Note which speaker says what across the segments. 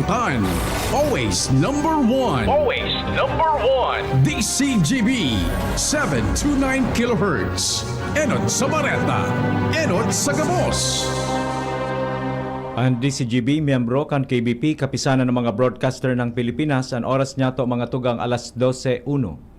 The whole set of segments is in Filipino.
Speaker 1: Sangibutan. Always number one.
Speaker 2: Always number one.
Speaker 1: DCGB 729 kHz. Enot sa Bareta. Enot sa Gabos.
Speaker 3: Ang DCGB, miyembro kan KBP, kapisanan ng mga broadcaster ng Pilipinas, ang oras niya to mga tugang alas 12:01.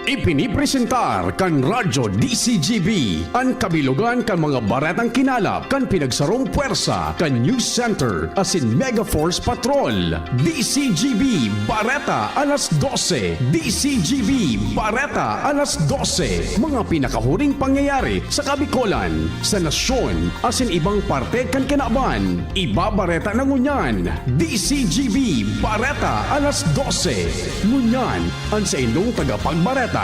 Speaker 1: Ipinipresentar kan Radyo DCGB ang kabilugan kan mga baretang kinalap kan pinagsarong puwersa kan News Center asin Mega Force Patrol. DCGB Bareta alas 12. DCGB Bareta alas 12. Mga pinakahuring pangyayari sa Kabikolan, sa nasyon asin ibang parte kan kinaban. Iba Bareta na ngunyan. DCGB Bareta alas 12. Ngunyan ang sa inyong tagapagbareta.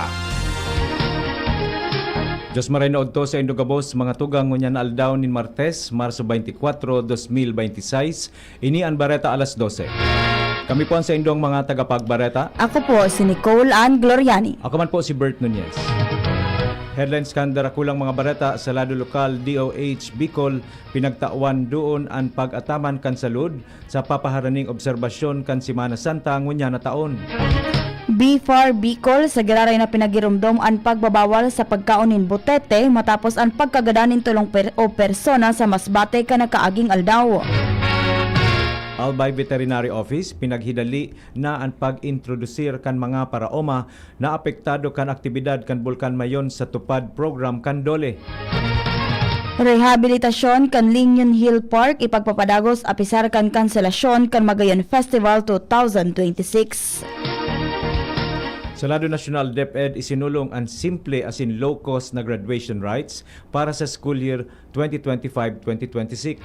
Speaker 3: Diyos marinood to sa Indogabos, mga tugang ngunyan na aldaw ni Martes, Marso 24, 2026. Ini ang Bareta alas 12. Kami po ang sa indong mga tagapagbareta.
Speaker 4: Ako po si Nicole Ann Gloriani.
Speaker 3: Ako man po si Bert Nunez. Headlines kan darakulang mga bareta sa lado lokal DOH Bicol, pinagtawan doon ang pag-ataman kan salud sa papaharaning obserbasyon kan Semana Santa ngunyan na taon.
Speaker 4: BFAR Bicol sa giraray na pinagirumdom ang pagbabawal sa pagkaunin butete matapos ang pagkagadanin tulong o persona sa masbate ka nakaaging aldaw.
Speaker 3: Albay Veterinary Office pinaghidali na ang pag-introdusir kan mga paraoma na apektado kan aktibidad kan Bulkan Mayon sa tupad program kan Dole.
Speaker 4: Rehabilitasyon kan Lingyon Hill Park ipagpapadagos apisar kan kanselasyon kan Magayon Festival 2026.
Speaker 3: Sa lado nasyonal, DepEd isinulong ang simple as in low-cost na graduation rights para sa school year 2025-2026.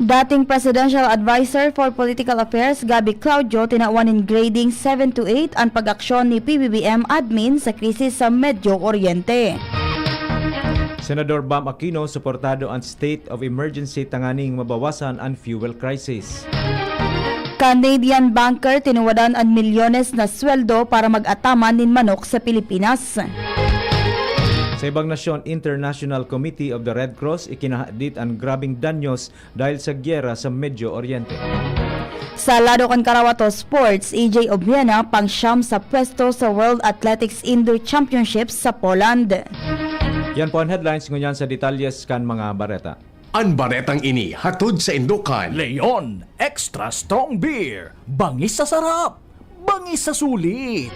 Speaker 4: Dating Presidential Advisor for Political Affairs Gabby Claudio tinawan in grading 7 to 8 ang pag-aksyon ni PBBM admin sa krisis sa Medio Oriente.
Speaker 3: Senador Bam Aquino suportado ang state of emergency tanganing mabawasan ang fuel crisis.
Speaker 4: Canadian banker tinuwadan ang milyones na sweldo para mag-ataman nin manok sa Pilipinas.
Speaker 3: Sa ibang nasyon, International Committee of the Red Cross ikinahadit ang grabing danyos dahil sa gyera sa Medio Oriente.
Speaker 4: Sa lado kan Karawato Sports, EJ Obiena pang-siyam sa pwesto sa World Athletics Indoor Championships sa Poland.
Speaker 3: Yan po ang headlines ngunyan sa detalyes kan mga bareta.
Speaker 1: Ang baretang ini hatod sa Indukan.
Speaker 2: Leon Extra Strong Beer. Bangis sa sarap. Bangis sa sulit.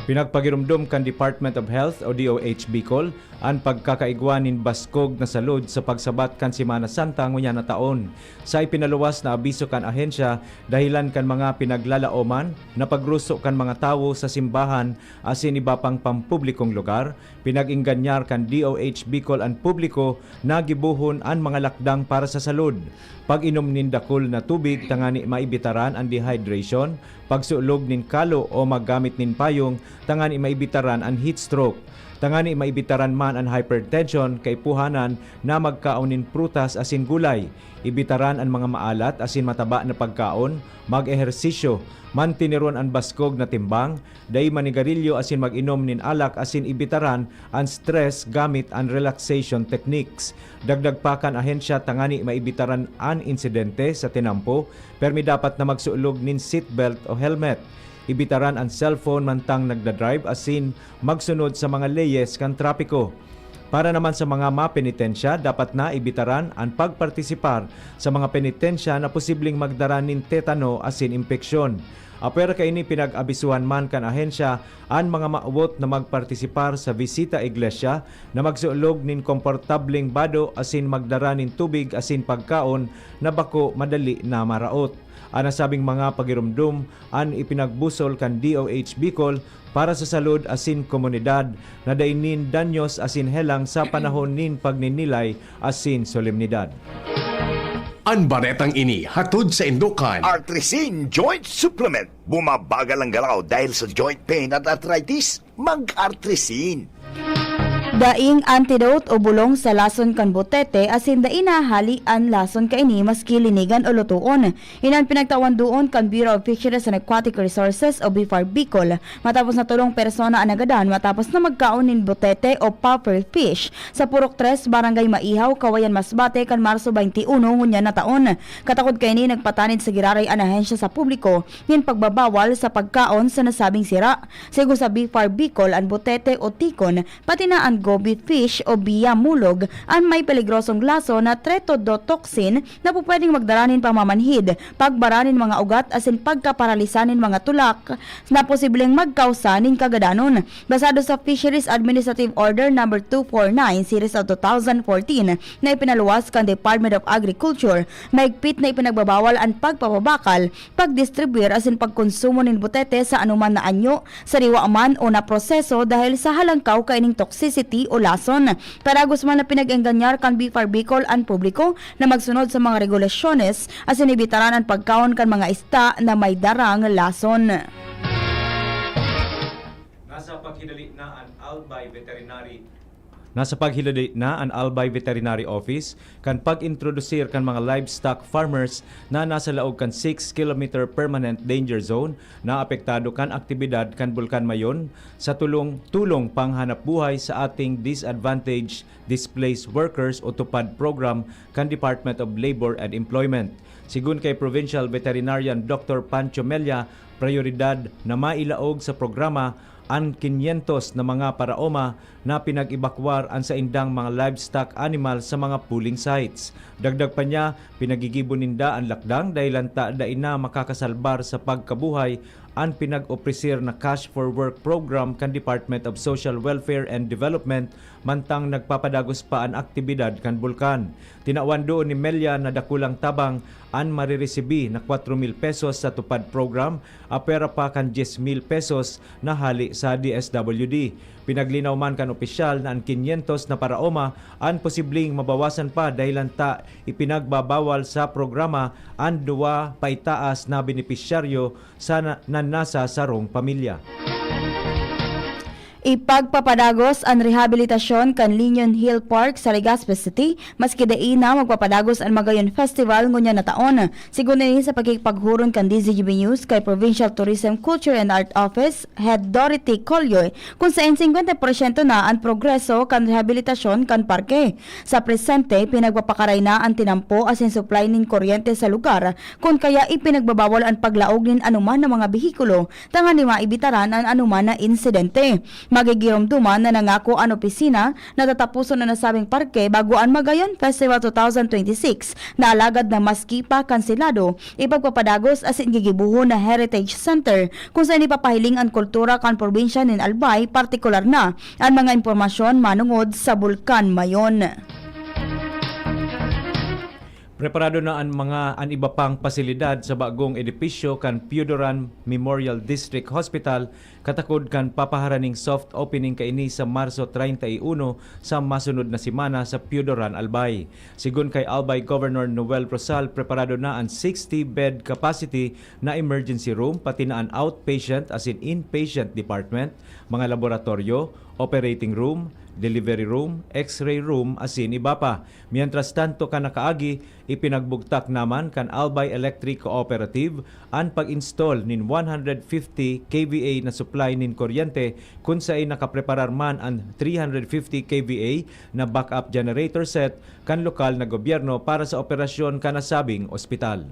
Speaker 3: Pinagpagirumdum kan Department of Health o DOH Bicol ang pagkakaigwanin baskog na salud sa pagsabat kan Semana Santa ngunya na taon. Sa ipinaluwas na abiso kan ahensya dahilan kan mga pinaglalaoman na pagruso kan mga tawo sa simbahan asin iba pang pampublikong lugar, pinag-inganyar kan DOH Bicol ang publiko na gibuhon ang mga lakdang para sa salud. Pag-inom nin dakol na tubig tangani maibitaran ang dehydration, pagsulog nin kalo o maggamit nin payong tangani maibitaran ang heat stroke. Tangani maibitaran man ang hypertension kaipuhanan na magkaunin prutas asin gulay. Ibitaran ang mga maalat asin mataba na pagkaon, mag-ehersisyo, mantiniron ang baskog na timbang, day manigarilyo asin mag-inom nin alak asin ibitaran ang stress gamit ang relaxation techniques. Dagdag pa kan ahensya tangani maibitaran ang insidente sa tinampo, permi dapat na magsuulog nin seatbelt o helmet. Ibitaran ang cellphone mantang nagdadrive asin magsunod sa mga leyes kan trapiko. Para naman sa mga mapenitensya, dapat na ibitaran ang pagpartisipar sa mga penitensya na posibleng magdara nin tetano asin impeksyon. Apwer kaini pinag-abisuhan man kan ahensya ang mga maawot na magpartisipar sa bisita iglesia na magsuulog nin komportableng bado asin magdara nin tubig asin pagkaon na bako madali na maraot. Ang nasabing mga pagirumdum ang ipinagbusol kan DOH Bicol para sa salud asin komunidad na dainin danyos asin helang sa panahon nin pagninilay asin solemnidad.
Speaker 1: Ang baretang ini hatod sa Indukan.
Speaker 5: Artrisin Joint Supplement. Bumabagal ang galaw dahil sa joint pain at arthritis. Mag-Artrisin.
Speaker 4: Daing antidote o bulong sa lason kan butete asin daina hali an lason kaini maski linigan o lutuon. Inan pinagtawan doon kan Bureau of Fisheries and Aquatic Resources o BFAR Bicol matapos na tulong persona ang nagadan matapos na magkaon nin butete o puffer fish sa Purok 3 Barangay Maihaw, Kawayan Masbate kan Marso 21 ngunya na taon. Katakod kaini nagpatanid sa giraray an ahensya sa publiko nin pagbabawal sa pagkaon sa nasabing sira. Sigo sa BFAR Bicol ang butete o tikon pati na ang goby fish o biya mulog ang may peligrosong laso na tetrodotoxin na po pwedeng magdaranin pamamanhid, pagbaranin mga ugat asin pagkaparalisanin mga tulak na posibleng magkausanin kagadanon. Basado sa Fisheries Administrative Order No. 249 Series of 2014 na ipinaluwas kan Department of Agriculture, maigpit na ipinagbabawal ang pagpapabakal, pagdistribuir asin pagkonsumo nin butete sa anuman na anyo, sariwa man o na proseso dahil sa halangkaw kaining toxicity o lason. Paragos man na pinag-engganyar kan BFAR Bicol ang publiko na magsunod sa mga regulasyones asin ibitaran ang pagkaon kan mga ista na may darang lason.
Speaker 3: Nasa paghilali na ang Albay Veterinary Office kan pag-introdusir kan mga livestock farmers na nasa laog kan 6 km permanent danger zone na apektado kan aktibidad kan Bulkan Mayon sa tulong panghanap buhay sa ating disadvantaged displaced workers o TUPAD program kan Department of Labor and Employment. Sigun kay Provincial Veterinarian Dr. Pancho Mella, prioridad na mailaog sa programa ang 500 na mga paraoma na pinag-ibakwar ang sa indang mga livestock animal sa mga pooling sites. Dagdag pa niya, pinagigibon ninda ang lakdang dahil lanta daina makakasalbar sa pagkabuhay ang pinag-opresir na Cash for Work program kan Department of Social Welfare and Development mantang nagpapadagos pa ang aktibidad kan Bulkan. Tinawan doon ni Melia na dakulang tabang ang mariresibi na 4,000 pesos sa TUPAD program, apera pa kan 10,000 pesos na hali sa DSWD. Pinaglinaw man kan opisyal na ang 500 na paraoma ang posibleng mabawasan pa dahil lanta ipinagbabawal sa programa ang duwa paitaas na benepisyaryo sa nasa sarong pamilya.
Speaker 4: Ipagpapadagos ang rehabilitasyon kan Linion Hill Park sa Legazpi City maski daina magpapadagos ang Magayon Festival ngunya na taon. Sigun ni sa pagkikpaghuron kan DZGB News kay Provincial Tourism, Culture and Art Office Head Dorothy Colyoy kung saan 50% na ang progreso kan rehabilitasyon kan parke. Sa presente, pinagpapakaray na ang tinampo asin supply nin kuryente sa lugar kung kaya ipinagbabawal ang paglaog nin anuman ng mga behikulo tangan ni maibitaran ang anuman na insidente. Magigiromduman na nangako ang opisina na tatapuson na nasabing parke bago ang Magayon Festival 2026 na alagad na maski pa kansilado, ipagpapadagos asin gigibuhon na Heritage Center kung saan ipapahiling ang kultura kan probinsya nin Albay, partikular na ang mga impormasyon manungod sa Bulkan Mayon.
Speaker 3: Preparado na ang iba pang pasilidad sa bagong edipisyo kan Piodoran Memorial District Hospital katakod kan papaharaning soft opening kaini sa Marso 31 sa masunod na semana sa Piodoran, Albay. Sigun kay Albay Governor Noel Rosal, preparado na ang 60-bed capacity na emergency room pati na ang outpatient as in inpatient department, mga laboratorio, operating room, delivery room, x-ray room, asin iba pa. Mientras tanto ka nakaagi, ipinagbugtak naman kan Albay Electric Cooperative ang pag-install nin 150 kVA na supply nin kuryente kung saan nakapreparar man ang 350 kVA na backup generator set kan lokal na gobyerno para sa operasyon kanasabing ospital.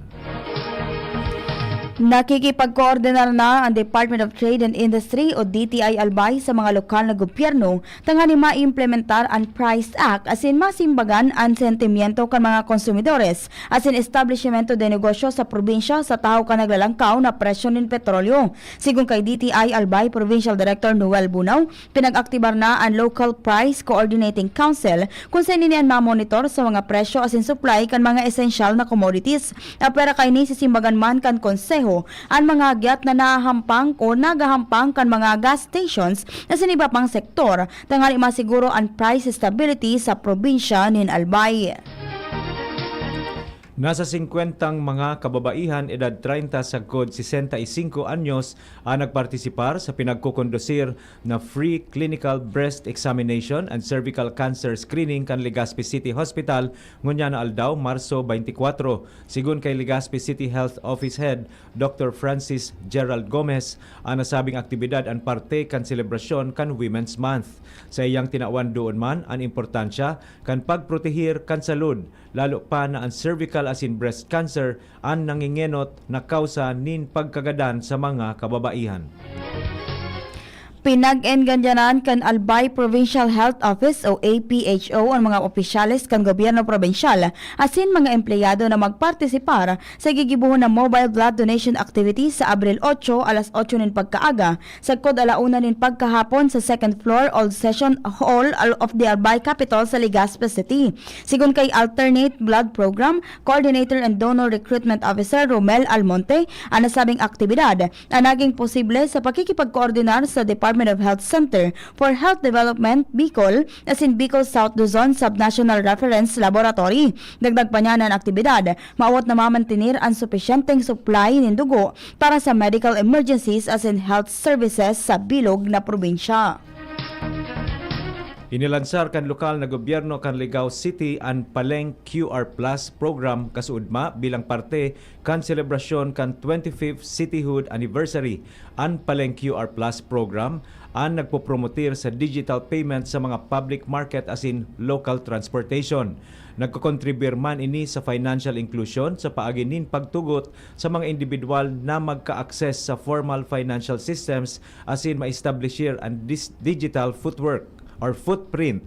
Speaker 4: Nakikipagkoordinar na ang Department of Trade and Industry o DTI Albay sa mga lokal na gobyerno tangani maimplementar ang Price Act asin masimbagan ang sentimiento kan mga konsumidores asin establishmento de negosyo sa probinsya sa tao ka naglalangkaw na presyo nin petrolyo. Sigun kay DTI Albay Provincial Director Noel Bunaw, pinag-aktibar na ang Local Price Coordinating Council kung saan ninian mamonitor sa mga presyo asin supply kan mga essential na commodities. Apera kay ni sisimbagan man kan konseho ang mga agyat na nahahampang o nagahampang kan mga gas stations na sa iba pang sektor tangali masiguro ang price stability sa probinsya nin Albay.
Speaker 3: Nasa 50 mga kababaihan edad 30 sagkod 65 anyos ang nagpartisipar sa pinagkukondusir na free clinical breast examination and cervical cancer screening kan Legazpi City Hospital ngunya na aldaw Marso 24. Sigun kay Legazpi City Health Office Head Dr. Francis Gerald Gomez, ang nasabing aktibidad ang parte kan selebrasyon kan Women's Month. Sa iyang tinawan doon man ang importansya kan pagprotehir kan salud, lalo pa na ang cervical as in breast cancer ang nangingenot na kausa nin pagkagadan sa mga kababaihan.
Speaker 4: Pinag-engganyanan kan Albay Provincial Health Office o APHO ang mga opisyales kan gobyerno probinsyal asin mga empleyado na magpartisipar sa gigibuhon na mobile blood donation activity sa Abril 8 alas 8 nin pagkaaga sagkod alauna nin pagkahapon sa second floor Old Session Hall of the Albay Capitol sa Legazpi City. Sigun kay Alternate Blood Program Coordinator and Donor Recruitment Officer Romel Almonte, ang nasabing aktibidad ang naging posible sa pakikipagkoordinar sa Department of Health Center for Health Development Bicol as in Bicol South Luzon Subnational Reference Laboratory. Dagdag pa niya ng aktibidad, maawat na mamantinir ang supisyenteng supply ng dugo para sa medical emergencies as in health services sa bilog na probinsya.
Speaker 3: Inilansar kan lokal na gobyerno kan Ligao City ang Paleng QR Plus program kasudma bilang parte kan selebrasyon kan 25th cityhood anniversary. Ang Paleng QR Plus program ang nagpopromotir sa digital payment sa mga public market as in local transportation. Nagkokontribir man ini sa financial inclusion sa paaginin pagtugot sa mga individual na magka-access sa formal financial systems as in ma-establishir ang digital footwork or footprint.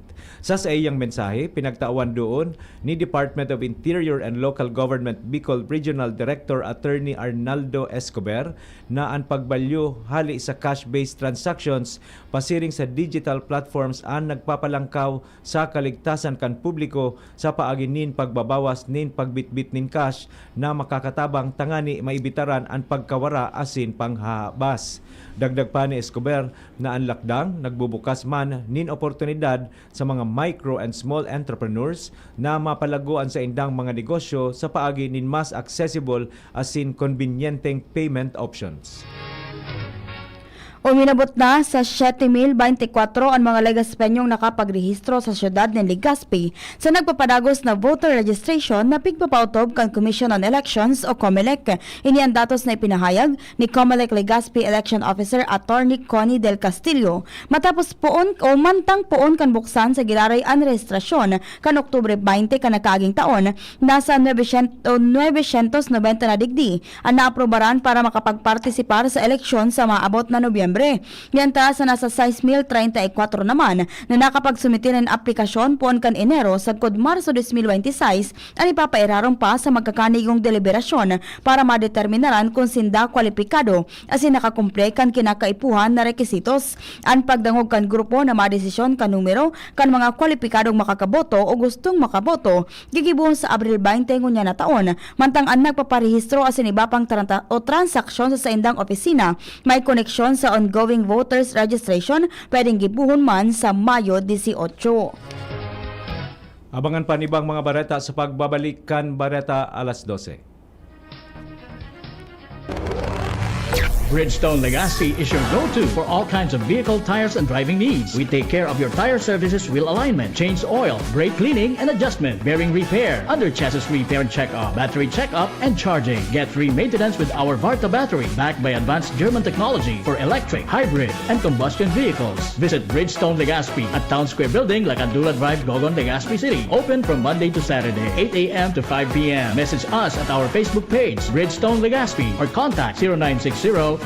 Speaker 3: Sa iyang mensahe, pinagtawan doon ni Department of Interior and Local Government Bicol Regional Director Attorney Arnaldo Escobar na ang pagbalyo hali sa cash-based transactions pasiring sa digital platforms ang nagpapalangkaw sa kaligtasan kan publiko sa paaginin pagbabawas nin pagbitbit nin cash na makakatabang tangani maibitaran ang pagkawara asin panghabas. Dagdag pa ni Escobar na ang lakdang nagbubukas man nin oportunidad sa mga micro and small entrepreneurs na mapalaguan sa indang mga negosyo sa paagi nin mas accessible asin convenienteng payment options.
Speaker 4: Uminabot na sa 7,024 ang mga Legaspeñong nakapagrehistro sa syudad ng Legazpi sa nagpapadagos na voter registration na pigpapautob kan Commission on Elections o COMELEC. Ini ang datos na ipinahayag ni COMELEC Legazpi Election Officer Attorney Connie Del Castillo matapos poon o mantang poon kan buksan sa gilaray ang rehistrasyon kan Oktubre 20 kan nakaaging taon. Nasa 990 na digdi ang naaprobaran para makapagpartisipar sa eleksyon sa maabot na Nobyembre. Mientras sa nasa 6,034 naman na nakapagsumiti ng aplikasyon poon kan Enero sagkod Marso 2026 ang ipapairarong pa sa magkakanigong deliberasyon para madeterminaran kung sinda kwalipikado asin nakakumple kan kinakaipuhan na rekisitos. Ang pagdangog kan grupo na madesisyon kan numero kan mga kwalipikadong makakaboto o gustong makaboto gigibuhon sa Abril 20 ngunya na taon mantang ang nagpaparehistro asin iba pang transaksyon sa indang opisina may koneksyon sa ongoing voters registration pwedeng gibuhon man sa Mayo 18.
Speaker 3: Abangan pa nibang mga bareta sa pagbabalikan bareta alas 12.
Speaker 2: Bridgestone Legazpi is your go-to for all kinds of vehicle tires and driving needs. We take care of your tire services, wheel alignment, change oil, brake cleaning and adjustment, bearing repair, under chassis repair and check-up, battery check-up and charging. Get free maintenance with our Varta battery, backed by advanced German technology for electric, hybrid, and combustion vehicles. Visit Bridgestone Legazpi at Town Square Building, Lacandula Drive, Gogon, Legazpi City. Open from Monday to Saturday, 8 a.m. to 5 p.m. Message us at our Facebook page, Bridgestone Legazpi, or contact 0960-335-1716.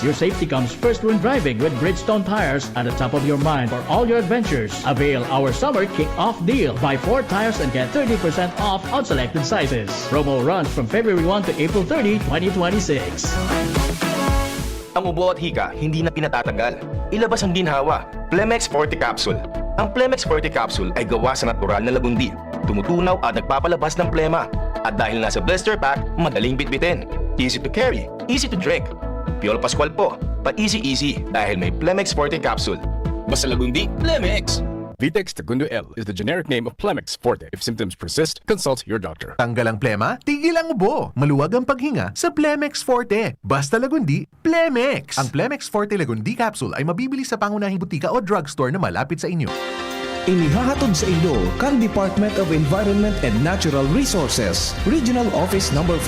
Speaker 2: Your safety comes first when driving with Bridgestone tires at the top of your mind for all your adventures. Avail our summer kick-off deal. Buy 4 tires and get 30% off on selected sizes. Promo runs from February 1 to April 30, 2026.
Speaker 6: Ang ubo at hika hindi na pinatatagal. Ilabas ang ginhawa. Plemex Forte Capsule. Ang Plemex Forte Capsule ay gawa sa natural na labundi. Tumutunaw at nagpapalabas ng plema. At dahil nasa blister pack, madaling bitbitin. Easy to carry, easy to drink. Piolo Pascual po, pa easy dahil may Plemex Forte Capsule. Basta lagundi, Plemex!
Speaker 7: Vitex Segundo L is the generic name of Plemex Forte. If symptoms persist, consult your doctor.
Speaker 8: Tanggal ang plema, tigil ang ubo. Maluwag ang paghinga sa Plemex Forte. Basta Lagundi, Plemex! Ang Plemex Forte Lagundi Capsule ay mabibili sa pangunahing butika o drugstore na malapit sa inyo.
Speaker 1: Inihahatod sa inyo kan Department of Environment and Natural Resources, Regional Office No. 5,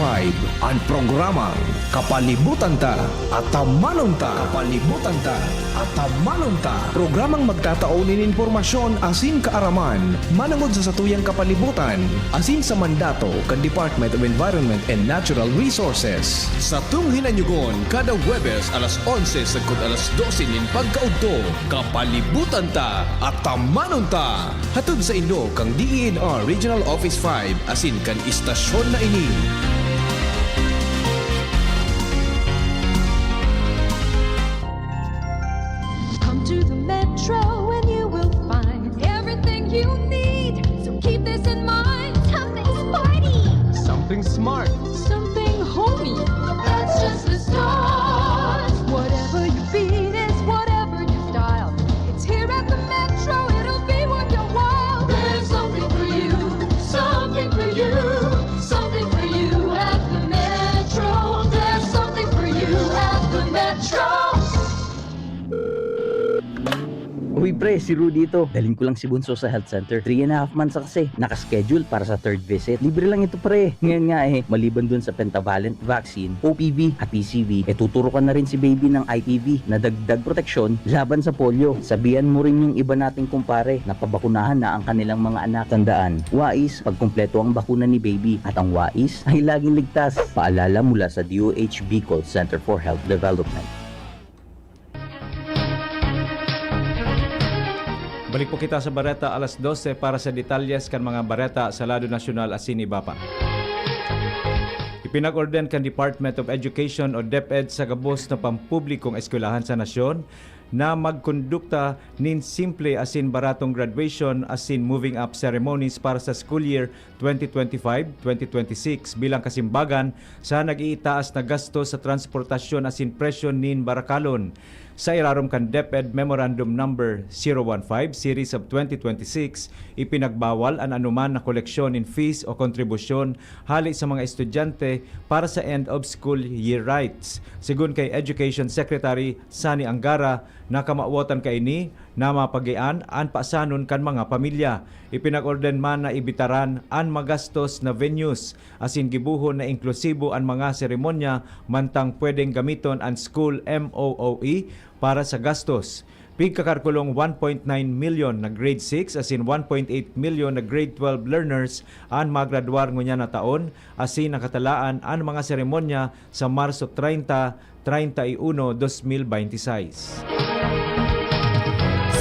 Speaker 1: ang programang Kapalibutan Ta at Tamanon Ta. Kapalibutan Ta at Tamanon Ta. Programang magtataunin informasyon asin kaaraman, manangod sa satuyang kapalibutan, asin sa mandato kan Department of Environment and Natural Resources. Sa tunghinanyugon, kada Huwebes alas 11 sagkod alas 12 nin pagkaudto, Kapalibutan Ta at Tamanon Ta. Hatod sa inyo kang DENR Regional Office 5 asin kan istasyon na ini.
Speaker 9: Come to the Metro and you will find everything you need. So keep this in mind. Something sporty.
Speaker 10: Something smart.
Speaker 9: Something homey. That's just the start. Whatever you beat is whatever you style. It's here at the Metro. It'll be worth your while. There's something for you. Something for you. Something for you at the Metro. There's something for you at the Metro.
Speaker 11: Uy pre, si Rudy ito. Dalhin ko lang si Bunso sa health center. 3.5 months na kasi. Nakaschedule para sa third visit. Libre lang ito pre. Ngayon nga maliban dun sa pentavalent vaccine, OPV at PCV, tuturo ka na rin si baby ng IPV na dagdag proteksyon laban sa polio. Sabihan mo rin yung iba nating kumpare na pabakunahan na ang kanilang mga anak. Tandaan, wais pagkumpleto ang bakuna ni baby at ang wais ay laging ligtas. Paalala mula sa DOH Bicol Center for Health Development.
Speaker 3: Balik po kita sa Bareta alas 12 para sa detalyes kan mga bareta sa lado nasyonal asin iba pa. Ipinag-orden kan Department of Education o DepEd sa gabos na pampublikong eskwelahan sa nasyon na magkondukta nin simple asin baratong graduation asin moving up ceremonies para sa school year 2025-2026 bilang kasimbagan sa nag-iitaas na gasto sa transportasyon asin presyo nin barakalon. Sa irarom kan DepEd Memorandum Number 015 Series of 2026, ipinagbawal ang anuman na koleksyon in fees o kontribusyon hali sa mga estudyante para sa end of school year rights. Sigun kay Education Secretary Sani Angara, nakamawatan kaini na mapagian an paasanon kan mga pamilya. Ipinag-orden man na ibitaran an magastos na venues asin gibuhon na inklusibo an mga seremonya mantang pwedeng gamiton an school MOOE para sa gastos. Pigkakarkulong 1.9 million na grade 6 asin 1.8 million na grade 12 learners ang magradwar ngunya na taon asin nakatalaan ang mga seremonya sa Marso 30-31, 2026.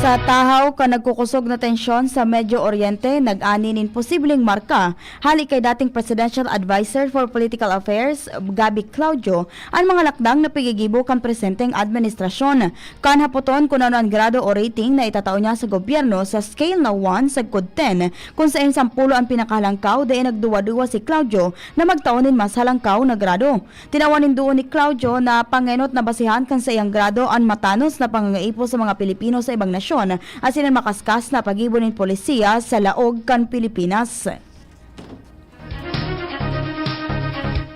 Speaker 4: Sa tahaw ka nagkukusog na tensyon sa Medyo Oriente, nag-ani nin posibleng marka. Hali kay dating Presidential Advisor for Political Affairs, Gabi Claudio, ang mga lakdang na pigigibo kan presenteng administrasyon. Kanhapoton kung ano ang grado o rating na itatao niya sa gobyerno sa scale na 1 sa kod 10, kung saan 10 ang pinakahalangkaw dahil nagduwa-duwa si Claudio na magtaonin mas halangkaw na grado. Tinawanin doon ni Claudio na pangenot na basihan kan sa iyang grado ang matanos na pangangaipo sa mga Pilipino sa ibang nasyon asin ang makaskas na pag-ibon ng polisiya sa laog kan Pilipinas.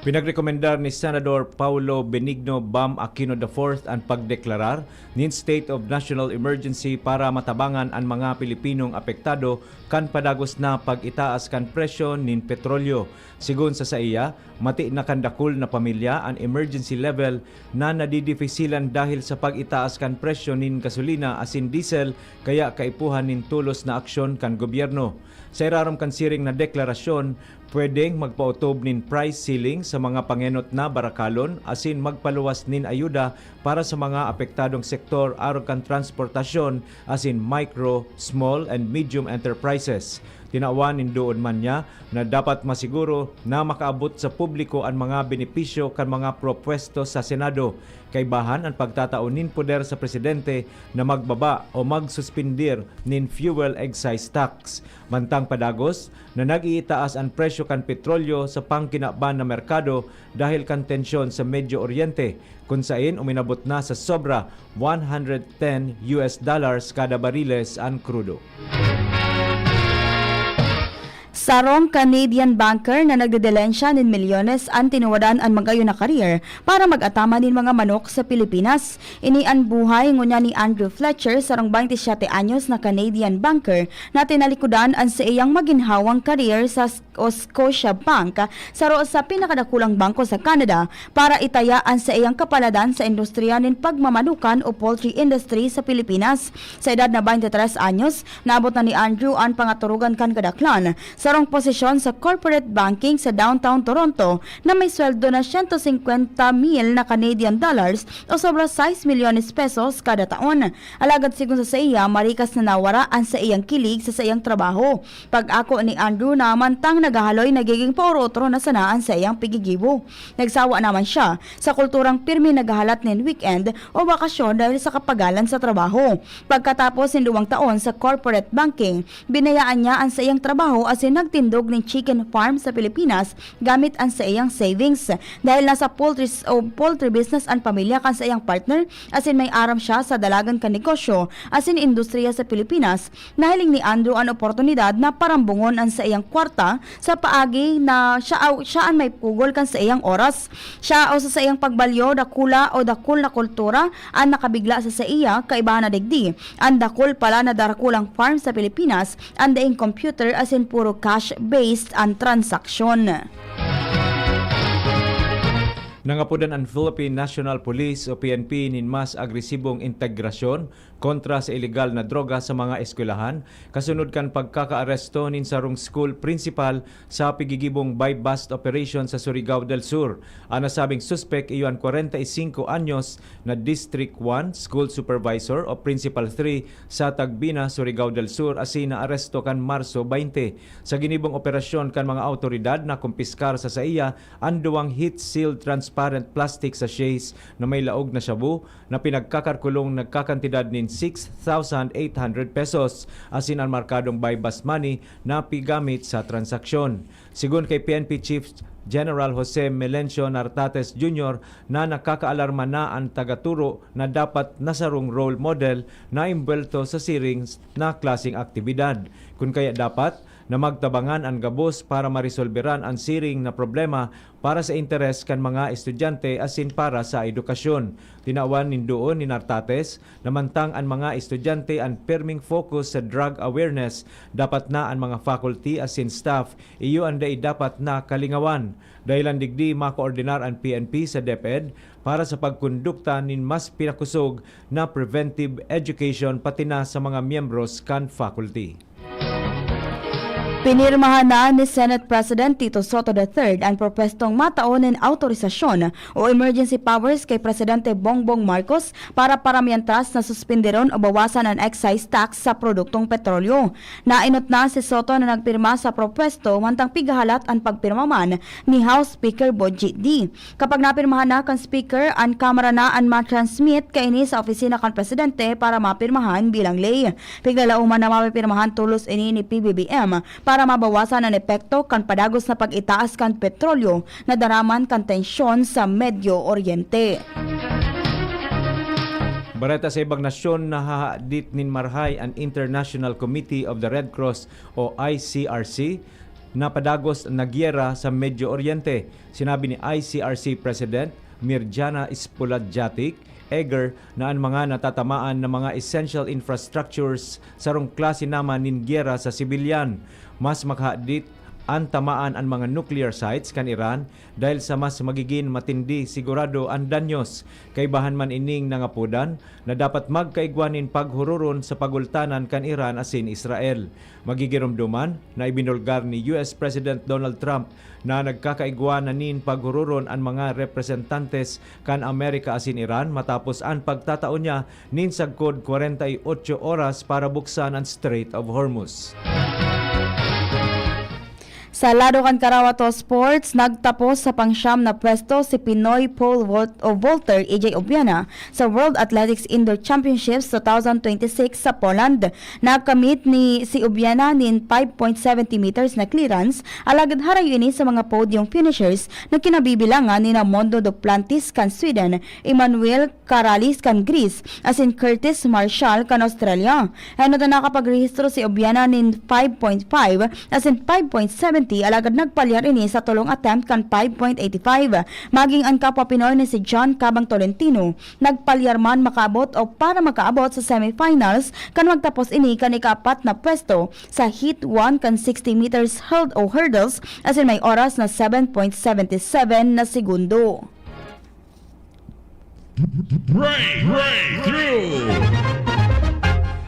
Speaker 3: Pinagrekomendar ni Senador Paulo Benigno Bam Aquino IV ang pagdeklarar nin state of national emergency para matabangan ang mga Pilipinong apektado kan padagos na pag-itaas kan presyo nin petrolyo. Sigun sa iya, mati na kandakul na pamilya ang emergency level na nadidifisilan dahil sa pag-itaas kan presyo nin gasolina asin diesel kaya kaipuhan nin tulos na aksyon kan gobyerno. Sa irarom kan siring na deklarasyon, pwedeng magpautob nin price ceiling sa mga pangenot na barakalon asin magpaluwas nin ayuda para sa mga apektadong sektor aron kan transportasyon asin micro, small and medium enterprises. Tinawan nindoon man niya na dapat masiguro na makaabot sa publiko ang mga benepisyo kan mga propwesto sa Senado. Kay bahan ang pagtataon nin poder sa presidente na magbaba o magsuspindir nin fuel excise tax. Mantang padagos na nag-iitaas ang presyo kan petrolyo sa pangkinaban na merkado dahil kan tensyon sa Medio Oriente, kung saan uminabot na sa sobra $110 kada bariles ang krudo.
Speaker 4: Sarong Canadian banker na nagdedelensya nin milyones ang tinuwadan ang magayon na career para mag-atama nin mga manok sa Pilipinas. Ini ang buhay ngunya ni Andrew Fletcher, sarong 27 anyos na Canadian banker na tinalikudan ang sa iyang maginhawang career sa Scotiabank, saro sa pinakadakulang bangko sa Canada, para itayaan sa iyang kapaladan sa industriya nin pagmamanukan o poultry industry sa Pilipinas. Sa edad na 23 anyos, naabot na ni Andrew ang pangaturugan kan kadaklan sarong posisyon sa corporate banking sa downtown Toronto na may sweldo na 150,000 na Canadian dollars o sobra 6 milyones pesos kada taon. Alagad sigon sa iya, marikas na nawaraan sa iyang kilig sa iyang trabaho. Pag-ako ni Andrew na mantang nagahaloy nagiging paurotro na sanaan sa iyang pigigibo. Nagsawa naman siya sa kulturang pirmi nagahalat nin weekend o bakasyon dahil sa kapagalan sa trabaho. Pagkatapos ng 2 taon sa corporate banking, binayaan niya ang sa iyang trabaho asin nagtindog ng chicken farm sa Pilipinas gamit ang sa iyang savings. Dahil nasa poultry business ang pamilya kan sa iyang partner, asin may aram siya sa dalagan kan negosyo asin industriya sa Pilipinas, nahiling ni Andrew ang oportunidad na parambungon ang sa iyang kwarta sa paagi na siya ang may pugol kan sa iyang oras. Siya o sa iyang pagbalyo dakul na kultura ang nakabigla sa iya kaibahan na digdi. Ang dakul pala na darakulang farm sa Pilipinas ang daing computer asin puro cash-based ang transaksyon.
Speaker 3: Nangapudan ang Philippine National Police o PNP nin mas agresibong integrasyon kontra sa ilegal na droga sa mga eskwelahan kasunod kan pagkakaaresto nin sarong school principal sa pigigibong buy-bust operation sa Surigao del Sur. Ang nasabing suspect iyon 45 anyos na District 1 School Supervisor o Principal 3 sa Tagbina, Surigao del Sur asin na aresto kan Marso 20. Sa ginibong operasyon kan mga autoridad na kumpiskar sa iya ang 2 heat-sealed transparent plastic sachets na may laog na shabu na pinagkakarkulong nagkakantidad nin 6,800 pesos asin ang markadong buy-bust money na pigamit sa transaksyon. Sigun kay PNP Chief General Jose Melencio Nartates Jr. na nakakaalarma na ang tagaturo na dapat nasarong role model na imbelto sa siring na klaseng aktibidad. Kung kaya dapat na magtabangan ang gabos para marisolberan ang siring na problema para sa interes kan mga estudyante asin para sa edukasyon. Tinawan nindoon ni Nartates na mantang ang mga estudyante ang perming focus sa drug awareness, dapat na ang mga faculty asin staff iyo anday dapat na kalingawan. Dahilan digdi makoordinar ang PNP sa DepEd para sa pagkondukta nin mas pinakusog na preventive education pati na sa mga miyembros kan faculty.
Speaker 4: Pinirmahan na ni Senate President Tito Soto III ang propestong mataon ng autorisasyon o emergency powers kay Presidente Bongbong Marcos para paramiantas na suspinderon o bawasan ang excise tax sa produktong petrolyo. Nainot na si Soto na nagpirma sa propesto mantang pigahalat ang pagpirmaman ni House Speaker Boji D. Kapag napirmahan na kan Speaker, ang Kamara na ang matransmit kaini sa opisina kan Presidente para mapirmahan bilang ley. Piglalauman na mapirmahan tulos ini ni PBBM para mabawasan ang epekto kan padagos na pag-itaas kan petrolyo na daraman kan tensyon sa Medio Oriente.
Speaker 3: Bareta sa ibang nasyon na hahadit nin marhay ang International Committee of the Red Cross o ICRC na padagos na gyera sa Medio Oriente. Sinabi ni ICRC President Mirjana Spoladjatic Eger na ang mga natatamaan na mga essential infrastructures sarong klase naman nin gyera sa sibilyan. Mas maghadit ang tamaan ang mga nuclear sites kan Iran dahil sa mas magiging matindi sigurado ang danyos. Kay bahan man ining nangapudan na dapat magkaigwanin paghururon sa pagultanan kan Iran asin Israel. Magigirumduman na ibinulgar ni US President Donald Trump na nagkakaigwanan nin paghururon ang mga representantes kan Amerika asin Iran matapos ang pagtataon niya nin sagkod 48 oras para buksan ang Strait of Hormuz.
Speaker 4: Sa lado kan Karawato Sports, nagtapos sa pangsyam na pwesto si Pinoy pole vaulter AJ Obiana sa World Athletics Indoor Championships 2026 sa Poland. Nakamit ni si Obiana nin 5.70 meters na clearance, alagad harayo ini sa mga podium finishers na kinabibilangan ni Mondo Duplantis kan Sweden, Emmanuel Karalis kan Greece, asin Curtis Marshall kan Australia. Ano na nakapagrehistro si Obiana nin 5.5 asin 5.70, alagad nagpalyar ini sa tulong attempt kan 5.85. Maging ang kapwa Pinoy ni si John Cabang Tolentino nagpalyar man makaabot o para makaabot sa semifinals kan magtapos ini kan ika-4 na pwesto sa heat 1 kan 60 meters hurdles asin may oras na 7.77 na segundo.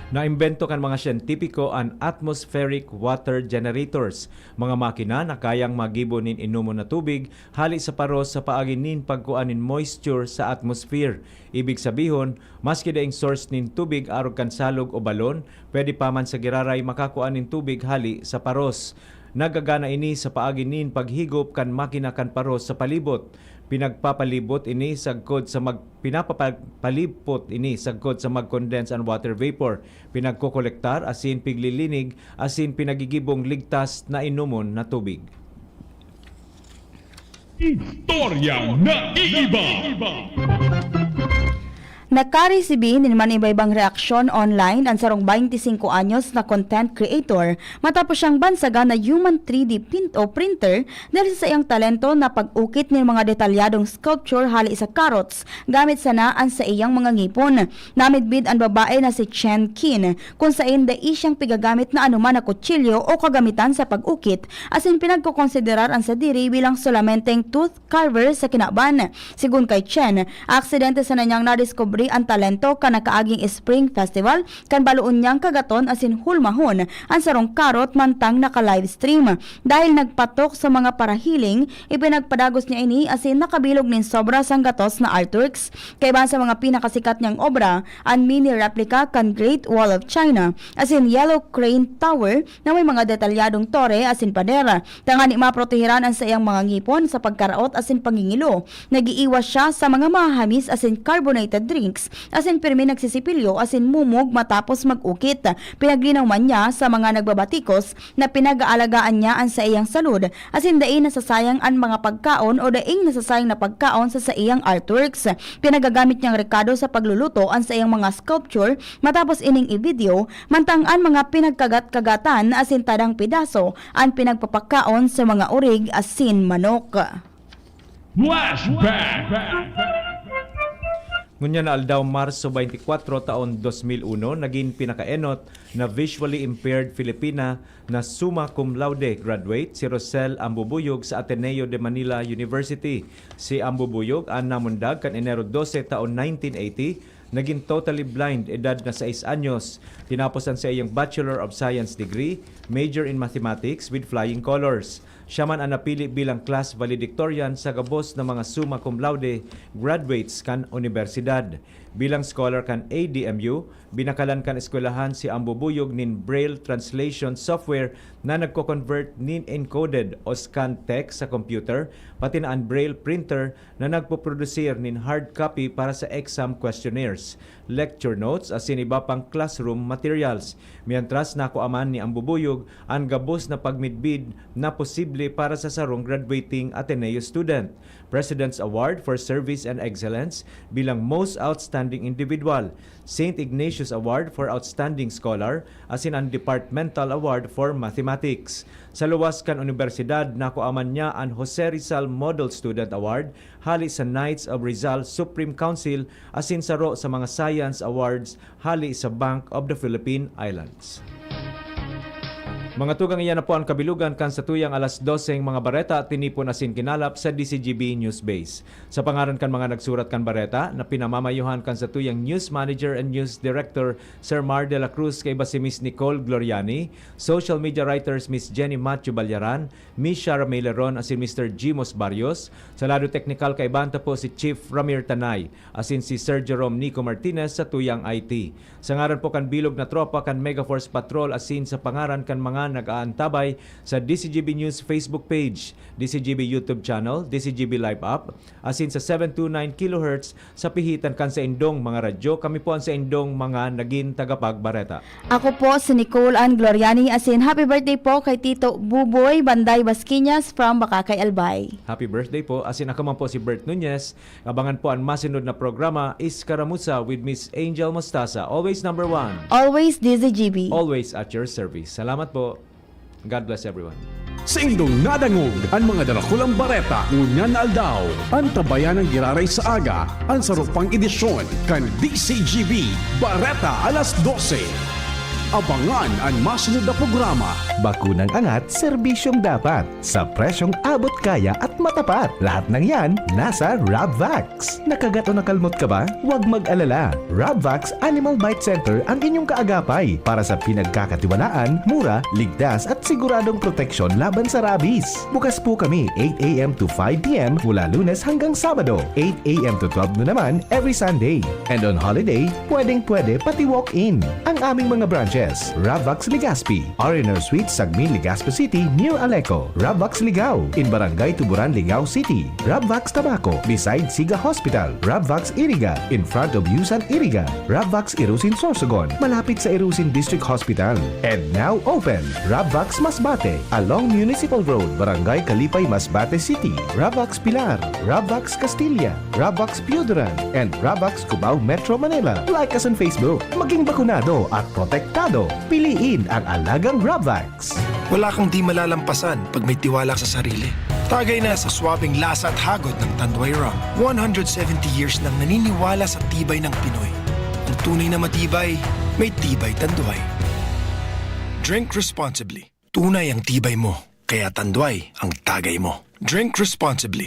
Speaker 3: Naimbento kan mga siyentipiko ang atmospheric water generators, mga makina na kayang magibonin inumon na tubig hali sa paros sa paaginin pagkuanin moisture sa atmosphere. Ibig sabihon, maski daing source nin tubig arog kan salog o balon, pwede pa man sa giraray makakuanin tubig hali sa paros. Nagagana ini sa paaginin paghigop kan makina kan paros sa palibot. Pinagpapalibot ini sagkod sa pinapapalipot ini sagkod sa mag-condense ang water vapor. Pinagkokolektar asin piglilinig asin pinagigibong ligtas na inumon na tubig.
Speaker 1: Istorya na iba.
Speaker 4: Nakaresibi ni man iba-ibang reaksyon online ang sarong 25 anyos na content creator matapos siyang bansagan na human 3D printer dahil sa iyang talento na pag-ukit ng mga detalyadong sculpture hali sa carrots gamit sanaan sa iyang mga ngipon. Namidbid ang babae na si Chen Qin kung saan dai siyang pigagamit na anuman na kutsilyo o kagamitan sa pag-ukit asin pinagkukonsiderar ang sa diri bilang solamenteng tooth carver sa kinaban. Sigun kay Chen, aksidente sa nanyang nadiskubre ang talento kan nakaaging Spring Festival kan baluon niyang kagaton asin hulmahon ang sarong karot mantang naka-livestream. Dahil nagpatok sa mga parahiling, ipinagpadagos niya ini asin nakabilog nin sobra sang gatos na artworks. Kaiba sa mga pinakasikat niyang obra, ang mini replica kan Great Wall of China asin Yellow Crane Tower na may mga detalyadong tore asin padera. Tangani maprotehiran ang sa iyang mga ngipon sa pagkaraot asin pangingilo. Nagiiwas siya sa mga mahahamis asin carbonated drinks asin pirmi nagsisipilyo asin mumog matapos mag-ukit. Pinaglinaw man niya sa mga nagbabatikos na pinag-aalagaan niya ang sa iyang salud asin daing nasasayang ang mga pagkaon o daing nasasayang na pagkaon sa iyang artworks. Pinagagamit niyang rekado sa pagluluto ang sa iyang mga sculpture matapos ining i-video mantang ang mga pinagkagat-kagatan asin tadang pidaso ang pinagpapakaon sa mga urig asin manok.
Speaker 1: Flashback.
Speaker 3: Ngunya na aldaw Marso 24 taon 2001, naging pinakaenot na visually impaired Filipina na summa cum laude graduate si Rosel Ambubuyog sa Ateneo de Manila University. Si Ambubuyog ang namundag kan Enero 12 taon 1980, naging totally blind, edad na 6 anyos. Tinaposan sa iyang Bachelor of Science degree, major in mathematics with flying colors. Siya man ang napili bilang class valedictorian sa gabos na mga summa cum laude graduates kan universidad. Bilang scholar kan ADMU, binakalan kan eskwelahan si Ambubuyog nin Braille translation software na nagko-convert nin encoded o scan text sa computer, pati na ang Braille printer na nagpo-produsir nin hard copy para sa exam questionnaires, lecture notes asin iba pang classroom materials. Mientras nakuaman ni Ambubuyog ang gabos na pagmidbid na posible para sa sarong graduating Ateneo student. President's Award for Service and Excellence bilang Most Outstanding Individual, St. Ignatius Award for Outstanding Scholar, asin ang Departmental Award for Mathematics. Sa luwas kan universidad, nakuaman niya ang Jose Rizal Model Student Award, hali sa Knights of Rizal Supreme Council, asin saro sa mga Science Awards, hali sa Bank of the Philippine Islands. Mga tugang iyan na po ang kabilugan kan sa tuyang alas 12 mga bareta at tinipon asin kinalap sa DCGB News Base. Sa pangaran kan mga nagsurat kan bareta na pinamamayuhan kan sa tuyang News Manager and News Director Sir Mar de la Cruz kay si Miss Nicole Gloriani, Social Media Writers Miss Jenny Matthew Balyaran, Miss Shara Maileron asin Mr. Jimos Barrios, sa lado technical kay banta po si Chief Ramir Tanay asin si Sir Jerome Nico Martinez sa tuyang IT. Sa ngaran po kan bilog na tropa kan Megaforce Patrol asin sa pangaran kan mga mga nag-aantabay sa DCGB News Facebook page, DCGB YouTube channel, DCGB Live app, asin sa 729 kHz sa pihitan kan sa indong mga radyo. Kami po ang sa indong mga naging tagapagbareta.
Speaker 4: Ako po si Nicole Ann Gloriani asin happy birthday po kay Tito Buboy Banday Basquiñas from Bakakay, Albay.
Speaker 3: Happy birthday po. Asin ako man po si Bert Nunez. Abangan po ang masunod na programa, Iskaramusa with Miss Angel Mostasa. Always number 1.
Speaker 4: Always DZGB.
Speaker 3: Always at your service. Salamat po. God bless everyone.
Speaker 1: Sa indong nadangog ang mga darakulang bareta ngunyan na aldaw. Ang tabayan ng giraray sa aga ang sarupang edisyon kan DCGB Bareta alas 12. Abangan ang masunod na programa.
Speaker 5: Bakunang angat, serbisyong dapat. Sa presyong abot kaya at matapat. Lahat ng yan, nasa Rabvax. Nakagat o nakalmot ka ba? Huwag mag-alala. Rabvax Animal Bite Center ang inyong kaagapay para sa pinagkakatiwalaan, mura, ligtas at siguradong proteksyon laban sa rabies. Bukas po kami 8 a.m. to 5 p.m. mula Lunes hanggang Sabado. 8 a.m. to 12 noon naman every Sunday. And on holiday, pwedeng-pwede pati walk-in. Ang aming mga branches, Rabvax Legazpi, Ariner Suites, Sagmin, Legazpi City, near Aleco. Rabvax Ligao, in Barangay Tuburan, Ligao City. Rabvax Tabaco, beside Siga Hospital. Rabvax Iriga, in front of Yusan Iriga. Rabvax Irusin Sorsogon, malapit sa Irusin District Hospital. And now open, Rabvax Masbate, along Municipal Road, Barangay Kalipay, Masbate City. Rabvax Pilar, Rabvax Castilla, Rabvax Piudaran, and Rabvax Cubao Metro Manila. Like us on Facebook, maging bakunado at protektado. Piliin ang alagang Rabvax.
Speaker 10: Wala kang di malalampasan pag may tiwala sa sarili. Tagay na sa swabing lasa at hagod ng Tanduay Rum. 170 years nang naniniwala sa tibay ng Pinoy. Ang tunay na matibay, may tibay Tanduay. Drink responsibly. Tunay ang tibay mo, kaya Tanduay ang tagay mo. Drink responsibly.